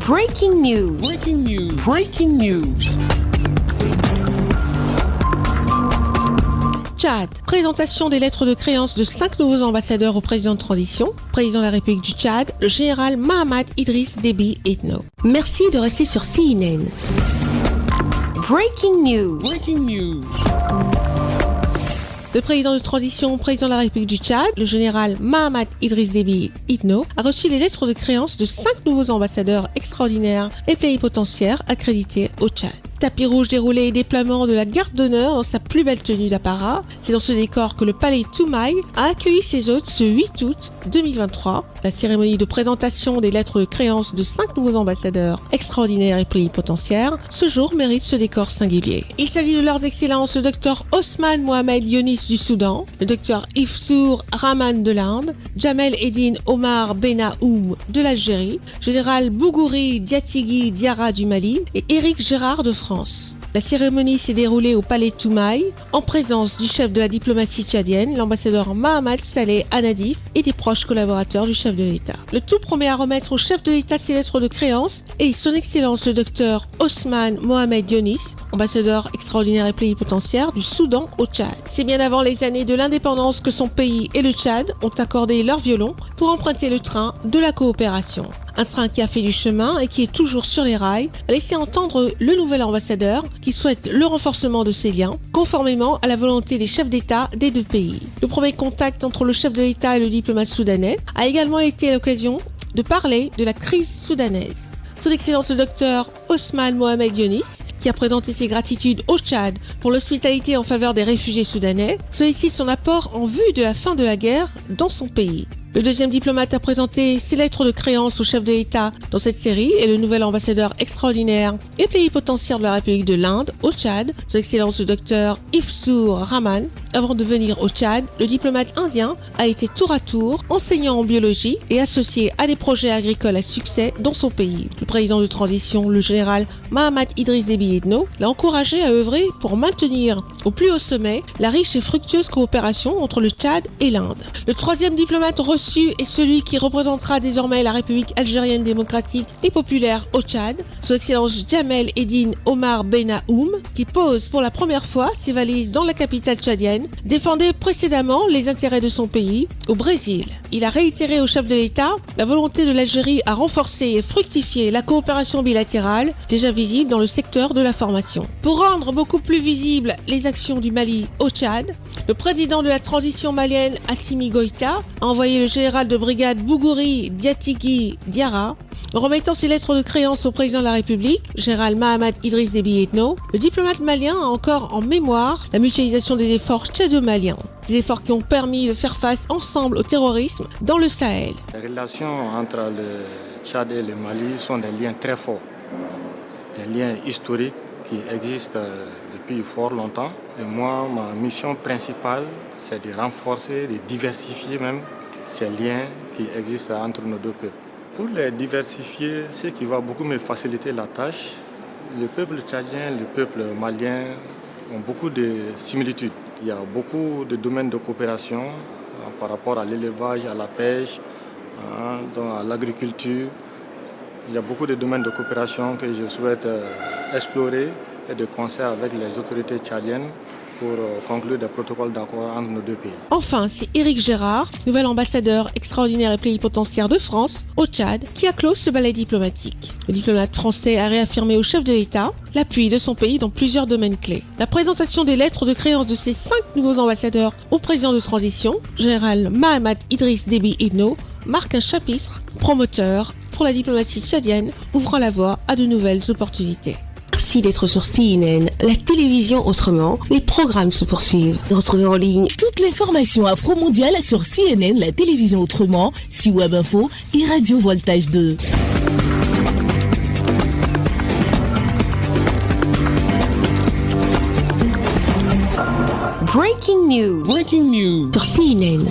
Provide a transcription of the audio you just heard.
Breaking news. Breaking news. Breaking news. Tchad. Présentation des lettres de créance de 5 nouveaux ambassadeurs au président de transition, président de la République du Tchad, le général Mahamat Idriss Déby Itno. Merci de rester sur CNN. Breaking news. Breaking news. Le président de transition, président de la République du Tchad, le général Mahamat Idriss Déby Itno, a reçu les lettres de créance de 5 nouveaux ambassadeurs extraordinaires et plénipotentiaires accrédités au Tchad. Tapis rouge déroulé et déploiement de la garde d'honneur dans sa plus belle tenue d'apparat. C'est dans ce décor que le palais Toumaï a accueilli ses hôtes ce 8 août 2023. La cérémonie de présentation des lettres de créance de 5 nouveaux ambassadeurs extraordinaires et plénipotentiaires ce jour mérite ce décor singulier. Il s'agit de leurs excellences le docteur Osman Mohamed Yonis du Soudan, le docteur Ifsour Rahman de l'Inde, Jamel Eddine Omar Benahoum de l'Algérie, général Bougouri Diatigui Diarra du Mali et Éric Gérard de France. La cérémonie s'est déroulée au palais Toumaï en présence du chef de la diplomatie tchadienne, l'ambassadeur Mahamat Saleh Anadif et des proches collaborateurs du chef de l'État. Le tout promet à remettre au chef de l'État ses lettres de créance et son excellence le docteur Osman Mohamed Yonis, ambassadeur extraordinaire et plénipotentiaire du Soudan au Tchad. C'est bien avant les années de l'indépendance que son pays et le Tchad ont accordé leur violon pour emprunter le train de la coopération. Un train qui a fait du chemin et qui est toujours sur les rails a laissé entendre le nouvel ambassadeur qui souhaite le renforcement de ces liens, conformément à la volonté des chefs d'État des deux pays. Le premier contact entre le chef de l'État et le diplomate soudanais a également été l'occasion de parler de la crise soudanaise. Son excellence le docteur Osman Mohamed Yonis, qui a présenté ses gratitudes au Tchad pour l'hospitalité en faveur des réfugiés soudanais, sollicite son apport en vue de la fin de la guerre dans son pays. Le deuxième diplomate a présenté ses lettres de créance au chef de l'État dans cette série et le nouvel ambassadeur extraordinaire et plénipotentiaire de la République de l'Inde au Tchad, son excellence le docteur Ifsour Rahman. Avant de venir au Tchad, le diplomate indien a été tour à tour enseignant en biologie et associé à des projets agricoles à succès dans son pays. Le président de transition, le général Mahamat Idriss Déby Itno, l'a encouragé à œuvrer pour maintenir au plus haut sommet la riche et fructueuse coopération entre le Tchad et l'Inde. Le troisième diplomate reçu est celui qui représentera désormais la République algérienne démocratique et populaire au Tchad, son excellence Jamel Eddine Omar Benahoum, qui pose pour la première fois ses valises dans la capitale tchadienne, défendait précédemment les intérêts de son pays au Brésil. Il a réitéré au chef de l'État la volonté de l'Algérie à renforcer et fructifier la coopération bilatérale déjà visible dans le secteur de la formation. Pour rendre beaucoup plus visibles les actions du Mali au Tchad, le président de la transition malienne Assimi Goïta a envoyé le général de brigade Bougouri Diatigui Diarra. En remettant ses lettres de créance au président de la République, général Mahamat Idriss Déby Itno, le diplomate malien a encore en mémoire la mutualisation des efforts tchado-maliens. Des efforts qui ont permis de faire face ensemble au terrorisme dans le Sahel. Les relations entre le Tchad et le Mali sont des liens très forts, des liens historiques qui existent depuis fort longtemps. Et moi, ma mission principale, c'est de renforcer, de diversifier même ces liens qui existent entre nos deux peuples. Pour les diversifier, ce qui va beaucoup me faciliter la tâche, le peuple tchadien et le peuple malien ont beaucoup de similitudes. Il y a beaucoup de domaines de coopération par rapport à l'élevage, à la pêche, à l'agriculture. Il y a beaucoup de domaines de coopération que je souhaite explorer et de concert avec les autorités tchadiennes pour conclure des protocoles d'accord entre nos deux pays. Enfin, c'est Éric Gérard, nouvel ambassadeur extraordinaire et plénipotentiaire de France au Tchad, qui a clos ce ballet diplomatique. Le diplomate français a réaffirmé au chef de l'État l'appui de son pays dans plusieurs domaines clés. La présentation des lettres de créance de ces 5 nouveaux ambassadeurs au président de transition, général Mahamat Idriss Déby Itno, marque un chapitre promoteur pour la diplomatie tchadienne, ouvrant la voie à de nouvelles opportunités. Merci d'être sur CNN, la télévision autrement. Les programmes se poursuivent. Retrouvez en ligne toute l'information afro-mondiale sur CNN, la télévision autrement, C-Web Info et Radio Voltage 2. Breaking news. Breaking news sur CNN.